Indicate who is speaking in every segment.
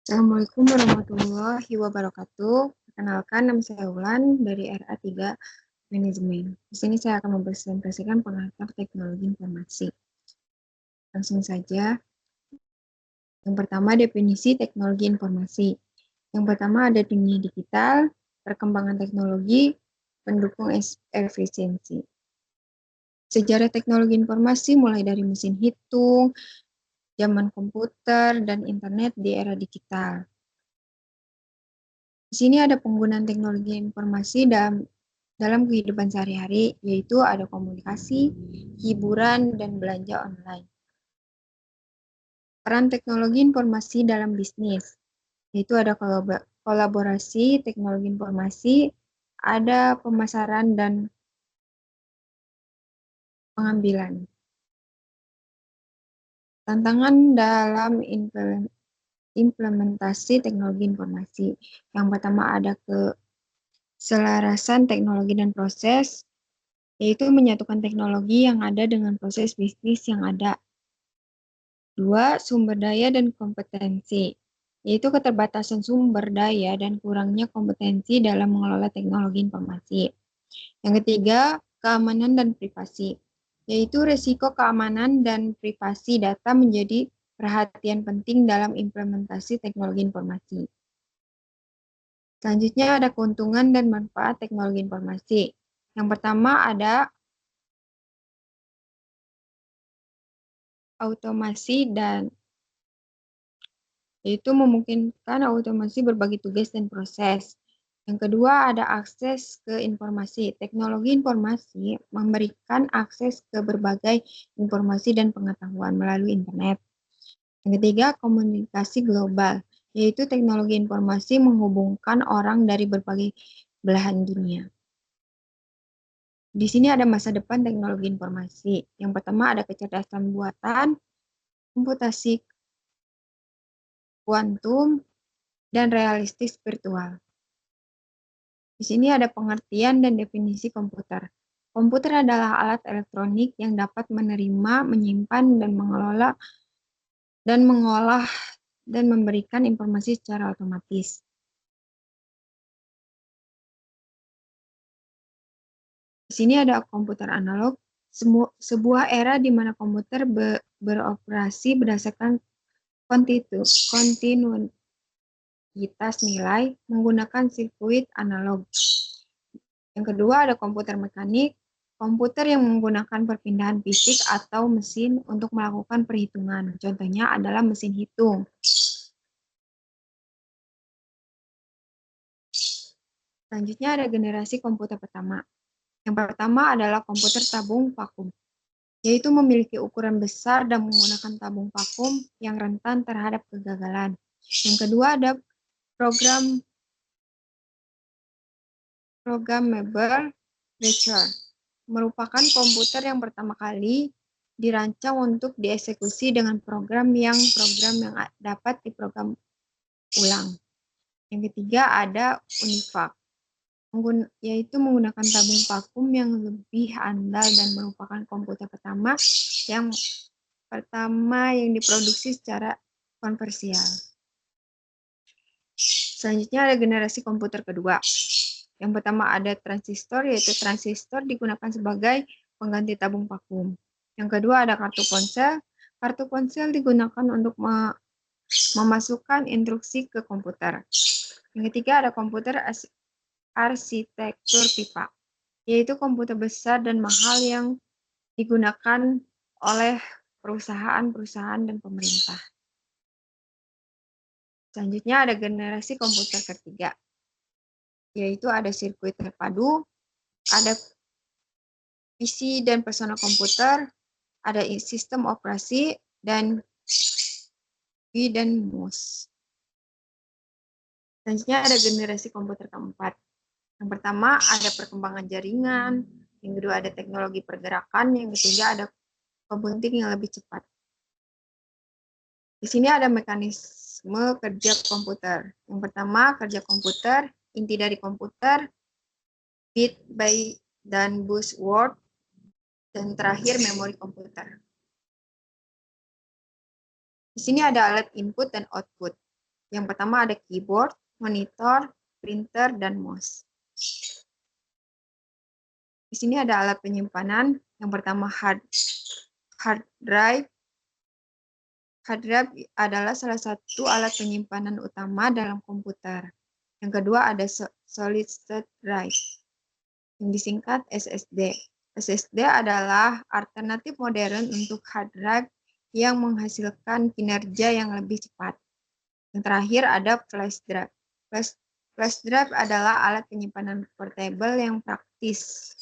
Speaker 1: Assalamualaikum warahmatullahi wabarakatuh. Perkenalkan, nama saya Wulan dari RA3 Manajemen. Di sini saya akan mempresentasikan pengantar teknologi informasi. Langsung saja. Yang pertama, definisi teknologi informasi. Yang pertama ada dunia digital, perkembangan teknologi, pendukung efisiensi. Sejarah teknologi informasi mulai dari mesin hitung, zaman komputer, dan internet di era digital. Di sini ada penggunaan teknologi informasi dalam kehidupan sehari-hari, yaitu ada komunikasi, hiburan, dan belanja online. Peran teknologi informasi dalam bisnis, yaitu ada kolaborasi teknologi informasi, ada pemasaran dan pengambilan. Tantangan dalam implementasi teknologi informasi. Yang pertama ada keselarasan teknologi dan proses, yaitu menyatukan teknologi yang ada dengan proses bisnis yang ada. 2. Sumber daya dan kompetensi, yaitu keterbatasan sumber daya dan kurangnya kompetensi dalam mengelola teknologi informasi. Yang ketiga, keamanan dan privasi, yaitu risiko keamanan dan privasi data menjadi perhatian penting dalam implementasi teknologi informasi. Selanjutnya ada keuntungan dan manfaat teknologi informasi. Yang pertama ada automasi yaitu memungkinkan otomasi berbagi tugas dan proses. Yang kedua ada akses ke informasi. Teknologi informasi memberikan akses ke berbagai informasi dan pengetahuan melalui internet. Yang ketiga, komunikasi global, yaitu teknologi informasi menghubungkan orang dari berbagai belahan dunia. Di sini ada masa depan teknologi informasi. Yang pertama ada kecerdasan buatan, komputasi kuantum, dan realistis virtual. Di sini ada pengertian dan definisi komputer. Komputer adalah alat elektronik yang dapat menerima, menyimpan, dan mengolah dan memberikan informasi secara otomatis. Di sini ada komputer analog, sebuah era di mana komputer beroperasi berdasarkan kontinuitas nilai menggunakan sirkuit analog. Yang kedua ada komputer mekanik, komputer yang menggunakan perpindahan fisik atau mesin untuk melakukan perhitungan. Contohnya adalah mesin hitung. Selanjutnya ada generasi komputer pertama. Yang pertama adalah komputer tabung vakum, yaitu memiliki ukuran besar dan menggunakan tabung vakum yang rentan terhadap kegagalan. Yang kedua ada programmable lecture, merupakan komputer yang pertama kali dirancang untuk dieksekusi dengan program yang dapat diprogram ulang. Yang ketiga ada UNIVAC, yaitu menggunakan tabung vakum yang lebih andal dan merupakan komputer pertama yang diproduksi secara konversial. Selanjutnya ada generasi komputer kedua. Yang pertama ada transistor, yaitu transistor digunakan sebagai pengganti tabung vakum. Yang kedua ada kartu ponsel. Kartu ponsel digunakan untuk memasukkan instruksi ke komputer. Yang ketiga ada komputer arsitektur pipa, yaitu komputer besar dan mahal yang digunakan oleh perusahaan-perusahaan dan pemerintah. Selanjutnya ada generasi komputer ketiga, yaitu ada sirkuit terpadu, ada PC dan personal komputer, ada sistem operasi, dan GUI dan MOS. Selanjutnya ada generasi komputer keempat. Yang pertama ada perkembangan jaringan, yang kedua ada teknologi pergerakan, yang ketiga ada computing yang lebih cepat. Di sini ada mekanisme kerja komputer. Yang pertama kerja komputer, inti dari komputer, bit by dan bus word, dan terakhir memori komputer. Di sini ada alat input dan output. Yang pertama ada keyboard, monitor, printer, dan mouse. Di sini ada alat penyimpanan. Yang pertama hard drive. Hard drive adalah salah satu alat penyimpanan utama dalam komputer. Yang kedua ada solid state drive, yang disingkat SSD. SSD adalah alternatif modern untuk hard drive yang menghasilkan kinerja yang lebih cepat. Yang terakhir ada flash drive. Flash drive adalah alat penyimpanan portable yang praktis.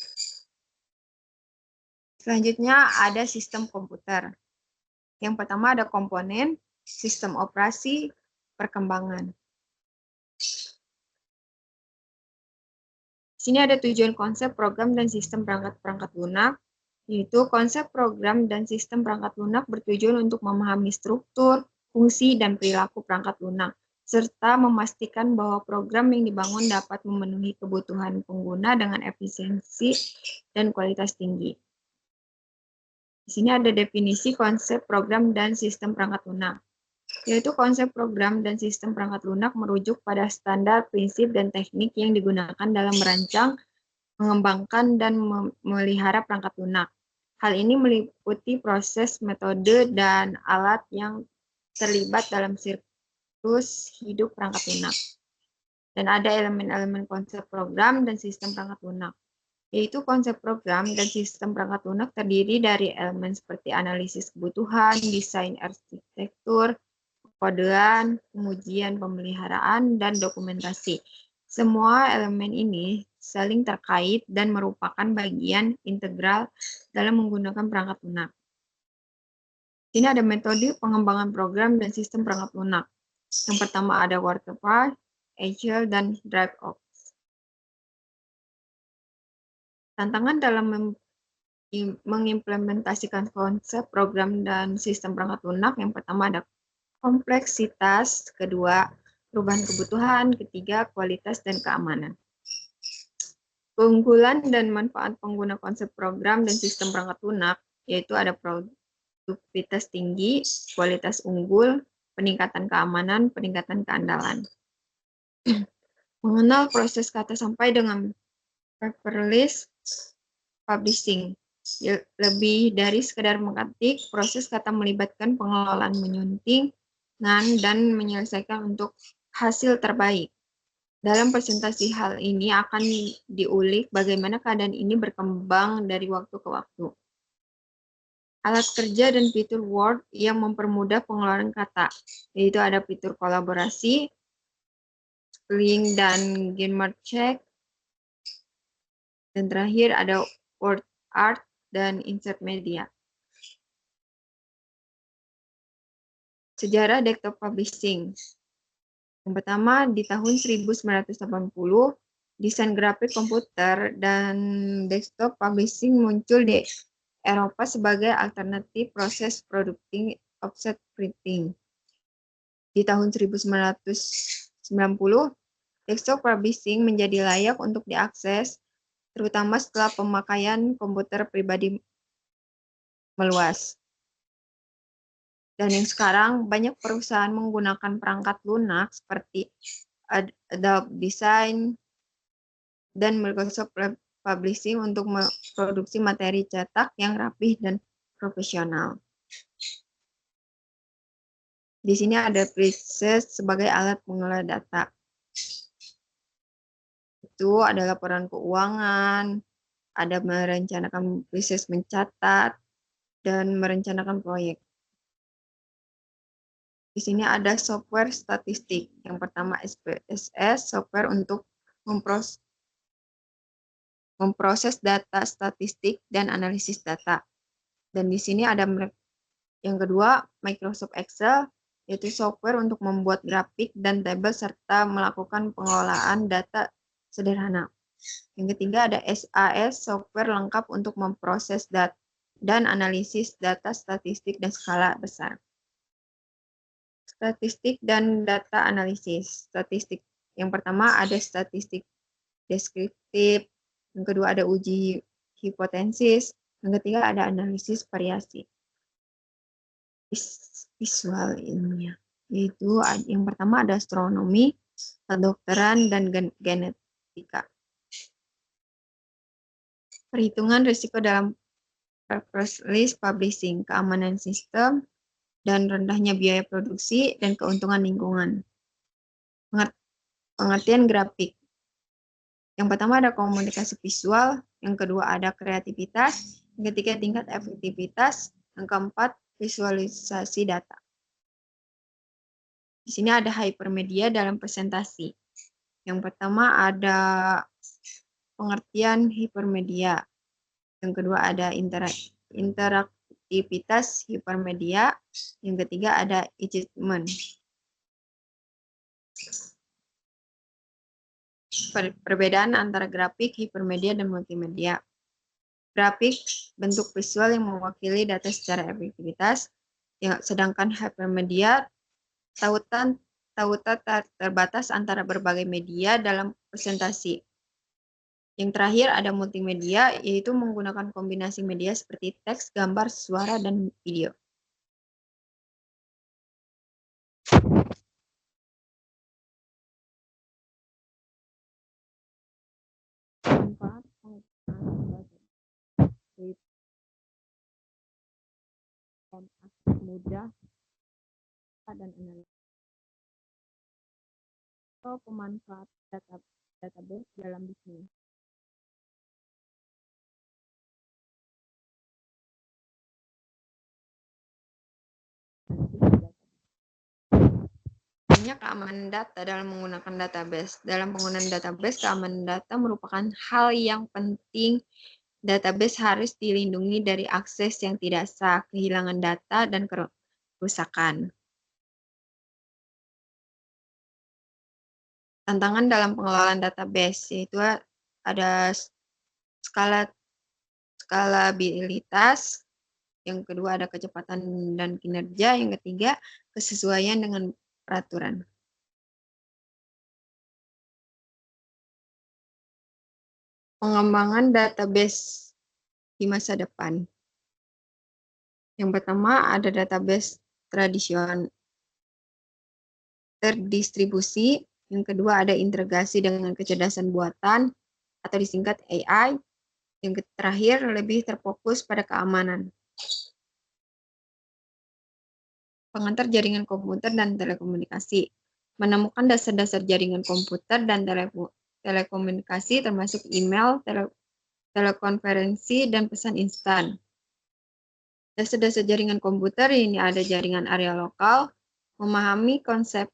Speaker 1: Selanjutnya ada sistem komputer. Yang pertama ada komponen, sistem operasi, perkembangan. Di sini ada tujuan konsep program dan sistem perangkat lunak, yaitu konsep program dan sistem perangkat lunak bertujuan untuk memahami struktur, fungsi, dan perilaku perangkat lunak, serta memastikan bahwa program yang dibangun dapat memenuhi kebutuhan pengguna dengan efisiensi dan kualitas tinggi. Di sini ada definisi konsep program dan sistem perangkat lunak, yaitu konsep program dan sistem perangkat lunak merujuk pada standar, prinsip, dan teknik yang digunakan dalam merancang, mengembangkan, dan memelihara perangkat lunak. Hal ini meliputi proses, metode, dan alat yang terlibat dalam siklus hidup perangkat lunak. Dan ada elemen-elemen konsep program dan sistem perangkat lunak, yaitu konsep program dan sistem perangkat lunak terdiri dari elemen seperti analisis kebutuhan, desain arsitektur, kodean, pengujian, pemeliharaan, dan dokumentasi. Semua elemen ini saling terkait dan merupakan bagian integral dalam menggunakan perangkat lunak. Ini ada metode pengembangan program dan sistem perangkat lunak. Yang pertama ada waterfall, agile, dan DevOps. Tantangan dalam mengimplementasikan konsep program dan sistem perangkat lunak, yang pertama ada kompleksitas, kedua perubahan kebutuhan, ketiga kualitas dan keamanan. Keunggulan dan manfaat pengguna konsep program dan sistem perangkat lunak yaitu ada produktivitas tinggi, kualitas unggul, peningkatan keamanan, peningkatan keandalan. Mengenal proses kata sampai dengan paperless publishing. Lebih dari sekedar mengetik, proses kata melibatkan pengelolaan menyunting dan menyelesaikan untuk hasil terbaik. Dalam presentasi hal ini akan diulik bagaimana keadaan ini berkembang dari waktu ke waktu. Alat kerja dan fitur Word yang mempermudah pengeluaran kata, yaitu ada fitur kolaborasi, spelling dan grammar check, dan terakhir ada word art dan insert media. Sejarah desktop publishing. Yang pertama, di tahun 1980, desain grafik komputer dan desktop publishing muncul di Eropa sebagai alternatif proses produksi offset printing. Di tahun 1990, desktop publishing menjadi layak untuk diakses, terutama setelah pemakaian komputer pribadi meluas. Dan yang sekarang banyak perusahaan menggunakan perangkat lunak seperti Adobe Design dan Microsoft Publishing untuk memproduksi materi cetak yang rapih dan profesional. Di sini ada preset sebagai alat pengelola data. Itu ada laporan keuangan, ada merencanakan proses mencatat, dan merencanakan proyek. Di sini ada software statistik. Yang pertama SPSS, software untuk memproses data statistik dan analisis data. Dan di sini ada yang kedua Microsoft Excel, yaitu software untuk membuat grafik dan tabel serta melakukan pengelolaan data sederhana. Yang ketiga ada SAS, software lengkap untuk memproses data dan analisis data statistik dan skala besar. Statistik dan data analisis. Statistik yang pertama ada statistik deskriptif, yang kedua ada uji hipotesis, yang ketiga ada analisis variasi. Visual ilmiah. yaitu yang pertama ada astronomi, kedokteran, dan genetika. Perhitungan risiko dalam press release publishing, keamanan sistem, dan rendahnya biaya produksi, dan keuntungan lingkungan. Pengertian grafik. Yang pertama ada komunikasi visual, yang kedua ada kreativitas, yang ketiga tingkat efektivitas, yang keempat visualisasi data. Di sini ada hypermedia dalam presentasi. Yang pertama ada pengertian hypermedia. Yang kedua ada interaktivitas hypermedia. Yang ketiga ada achievement. Perbedaan antara grafik, hypermedia, dan multimedia. Grafik, bentuk visual yang mewakili data secara efektivitas, sedangkan hypermedia, tautan terbatas antara berbagai media dalam presentasi. Yang terakhir ada multimedia, yaitu menggunakan kombinasi media seperti teks, gambar, suara, dan video. Manfaat dan akses mudah dan analisis. Pemanfaat database dalam bisnis. Keamanan data dalam menggunakan database. Dalam penggunaan database, keamanan data merupakan hal yang penting. Database harus dilindungi dari akses yang tidak sah, kehilangan data, dan kerusakan. Tantangan dalam pengelolaan database yaitu ada skalabilitas, yang kedua ada kecepatan dan kinerja, yang ketiga kesesuaian dengan peraturan. Pengembangan database di masa depan. Yang pertama ada database tradisional terdistribusi, yang kedua ada integrasi dengan kecerdasan buatan atau disingkat AI, yang terakhir lebih terfokus pada keamanan. Pengantar jaringan komputer dan telekomunikasi. Menemukan dasar-dasar jaringan komputer dan telekomunikasi termasuk email, telekonferensi, dan pesan instan. Dasar-dasar jaringan komputer ini ada jaringan area lokal, memahami konsep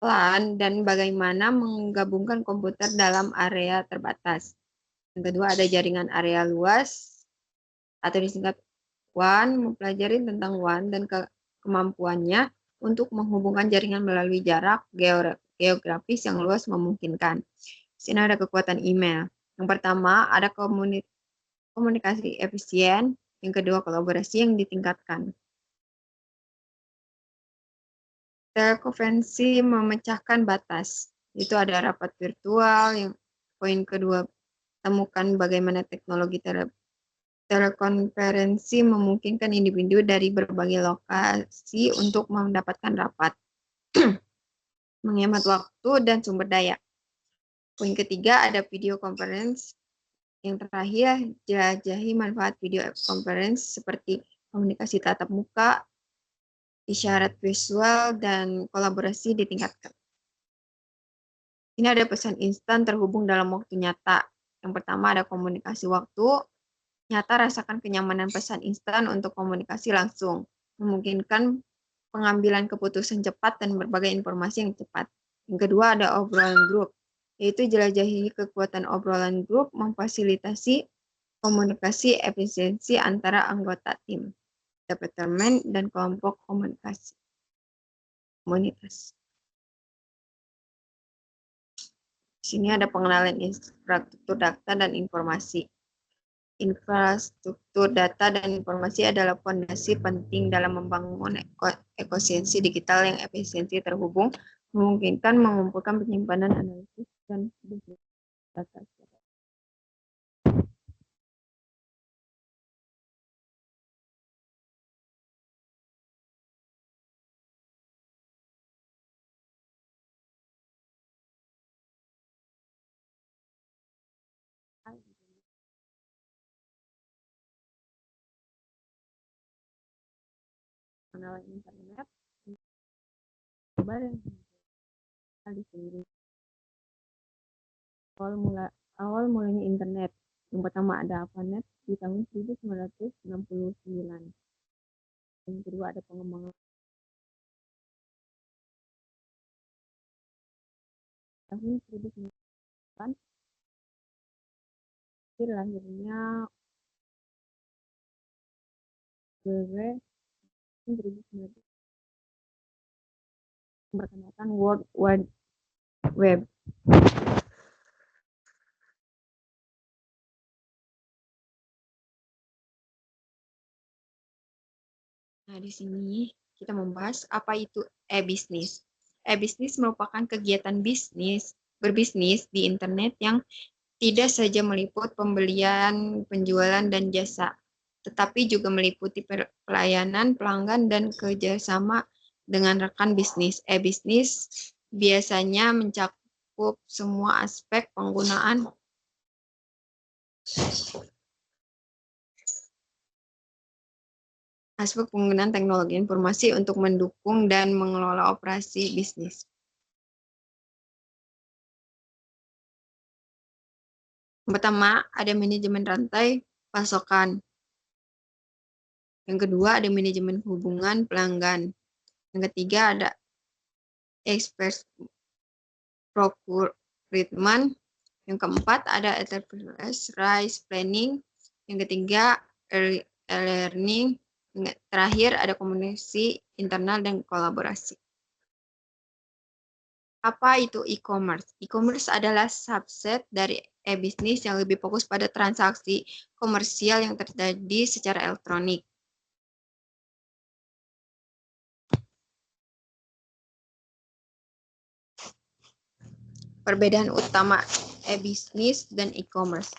Speaker 1: LAN, dan bagaimana menggabungkan komputer dalam area terbatas. Yang kedua ada jaringan area luas atau disingkat WAN, mempelajari tentang WAN dan kemampuannya untuk menghubungkan jaringan melalui jarak geografis yang luas memungkinkan. Di sini ada kekuatan email. Yang pertama ada komunikasi efisien, yang kedua kolaborasi yang ditingkatkan. Telekonferensi memecahkan batas. Itu ada rapat virtual. Yang poin kedua, temukan bagaimana teknologi telekonferensi memungkinkan individu dari berbagai lokasi untuk mendapatkan rapat. Menghemat waktu dan sumber daya. Poin ketiga ada video conference. Yang terakhir, jelajahi manfaat video conference seperti komunikasi tatap muka, isyarat visual, dan kolaborasi ditingkatkan. Ini ada pesan instan terhubung dalam waktu nyata. Yang pertama ada komunikasi waktu. Nyata rasakan kenyamanan pesan instan untuk komunikasi langsung. Memungkinkan pengambilan keputusan cepat dan berbagai informasi yang cepat. Yang kedua ada obrolan grup. Yaitu jelajahi kekuatan obrolan grup, memfasilitasi komunikasi efisiensi antara anggota tim, departemen, dan kelompok komunitas. Di sini ada pengenalan infrastruktur data dan informasi. Infrastruktur data dan informasi adalah fondasi penting dalam membangun ekosistem digital yang efisiensi terhubung, memungkinkan mengumpulkan penyimpanan analisis dan data. pengenalan internet, coba dan di sini. Awal mulanya internet. Yang pertama ada ARPANET di tahun 1969. Yang kedua ada pengembangan tahun 1990. Lahirnya WWW 1900 memperkenalkan World Wide Web. Nah, di sini kita membahas apa itu e-bisnis. E-bisnis merupakan kegiatan berbisnis di internet yang tidak saja meliput pembelian, penjualan, dan jasa, tetapi juga meliputi pelayanan pelanggan dan kerjasama dengan rekan bisnis. E-bisnis biasanya mencakup semua aspek penggunaan teknologi informasi untuk mendukung dan mengelola operasi bisnis. Yang pertama, ada manajemen rantai pasokan. Yang kedua, ada manajemen hubungan pelanggan. Yang ketiga, ada expert procurement. Yang keempat, ada enterprise risk planning. Yang ketiga, e-learning. Yang terakhir, ada komunikasi internal dan kolaborasi. Apa itu e-commerce? E-commerce adalah subset dari e-bisnis yang lebih fokus pada transaksi komersial yang terjadi secara elektronik. Perbedaan utama e-bisnis dan e-commerce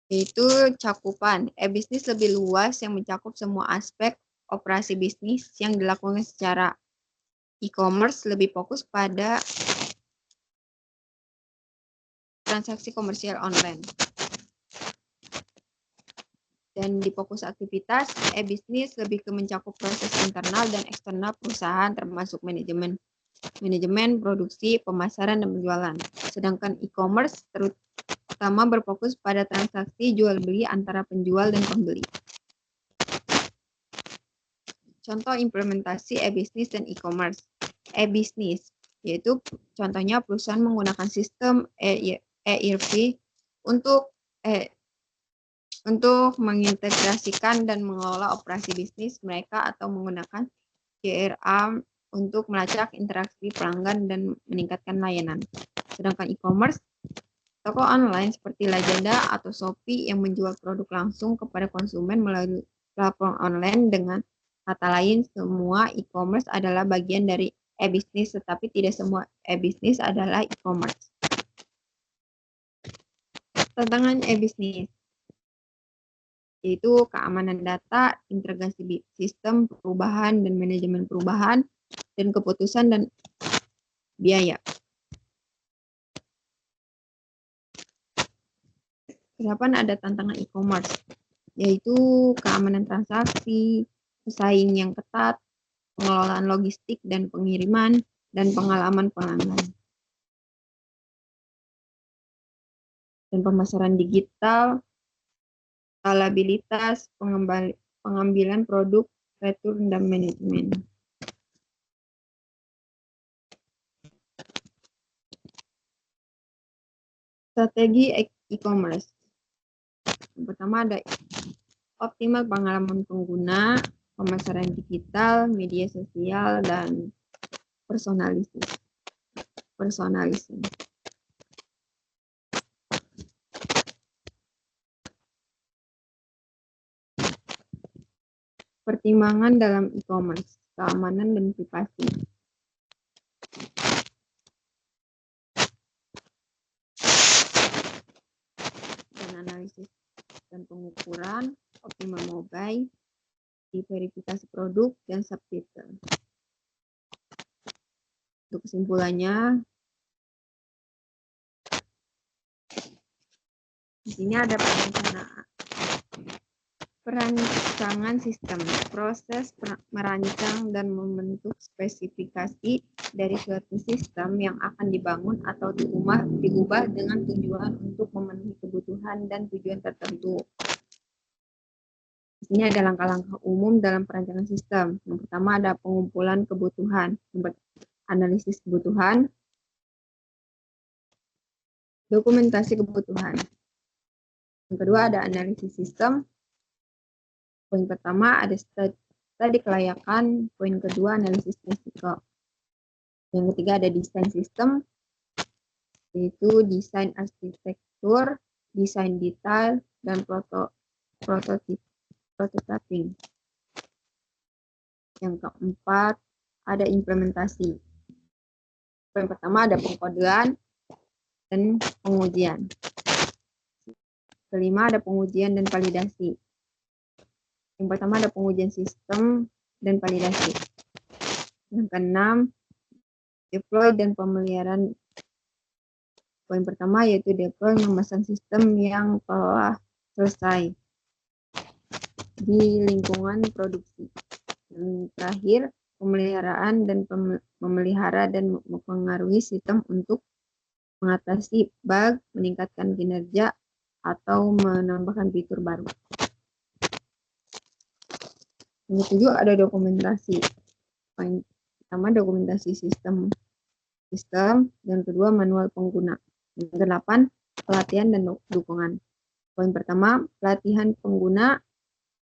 Speaker 1: yaitu cakupan. E-bisnis lebih luas yang mencakup semua aspek operasi bisnis yang dilakukan secara e-commerce lebih fokus pada transaksi komersial online. Dan di fokus aktivitas, e-bisnis lebih ke mencakup proses internal dan eksternal perusahaan termasuk manajemen, produksi, pemasaran, dan penjualan. Sedangkan e-commerce terutama berfokus pada transaksi jual-beli antara penjual dan pembeli. Contoh implementasi e-bisnis dan e-commerce. E-bisnis, yaitu contohnya perusahaan menggunakan sistem ERP untuk mengintegrasikan dan mengelola operasi bisnis mereka atau menggunakan CRM untuk melacak interaksi pelanggan dan meningkatkan layanan. Sedangkan e-commerce, toko online seperti Lazada atau Shopee yang menjual produk langsung kepada konsumen melalui platform online. Dengan kata lain, semua e-commerce adalah bagian dari e-bisnis, tetapi tidak semua e-bisnis adalah e-commerce. Tantangan e-bisnis yaitu keamanan data, integrasi sistem, perubahan dan manajemen perubahan, dan keputusan dan biaya. Kedepan ada tantangan e-commerce, yaitu keamanan transaksi, pesaing yang ketat, pengelolaan logistik dan pengiriman, dan pengalaman pelanggan. Dan pemasaran digital, skalabilitas, pengambilan produk, return, dan manajemen. Strategi e-commerce. Yang pertama ada optimal pengalaman pengguna, pemasaran digital, media sosial, dan personalisasi. Pertimbangan dalam e-commerce, keamanan dan privasi. Dan analisis dan pengukuran, optimal mobile, verifikasi produk, dan subtitle. Untuk kesimpulannya, di sini ada Perancangan sistem, proses merancang dan membentuk spesifikasi dari suatu sistem yang akan dibangun atau diubah dengan tujuan untuk memenuhi kebutuhan dan tujuan tertentu. Di sini ada langkah-langkah umum dalam perancangan sistem. Yang pertama ada pengumpulan kebutuhan, analisis kebutuhan, dokumentasi kebutuhan. Yang kedua ada analisis sistem. Poin pertama ada studi kelayakan, poin kedua analisis risiko. Yang ketiga ada desain sistem, yaitu desain arsitektur, desain detail, dan prototyping. Yang keempat ada implementasi. Poin pertama ada pengkodean dan pengujian. Kelima ada pengujian dan validasi. Yang pertama ada pengujian sistem dan validasi. Yang keenam, deploy dan pemeliharaan. Poin pertama yaitu deploy, memasang sistem yang telah selesai di lingkungan produksi. Yang terakhir, pemeliharaan dan memelihara dan mempengaruhi sistem untuk mengatasi bug, meningkatkan kinerja, atau menambahkan fitur baru. Yang ketujuh ada dokumentasi. Poin pertama dokumentasi sistem, dan kedua manual pengguna. Yang kedelapan pelatihan dan dukungan. Poin pertama pelatihan pengguna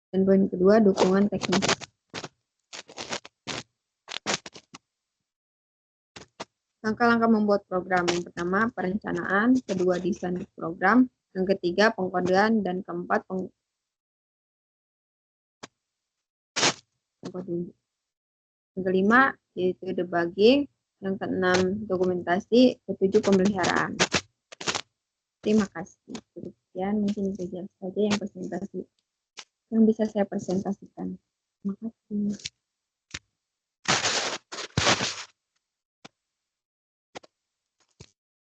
Speaker 1: dan poin kedua dukungan teknis. Langkah-langkah membuat program. Yang pertama perencanaan, kedua desain program, yang ketiga pengkodean, dan keempat yang kelima yaitu debugging, yang keenam dokumentasi, ketujuh pemeliharaan. Terima kasih. Sekian mungkin itu saja yang presentasi yang bisa saya presentasikan. Terima kasih.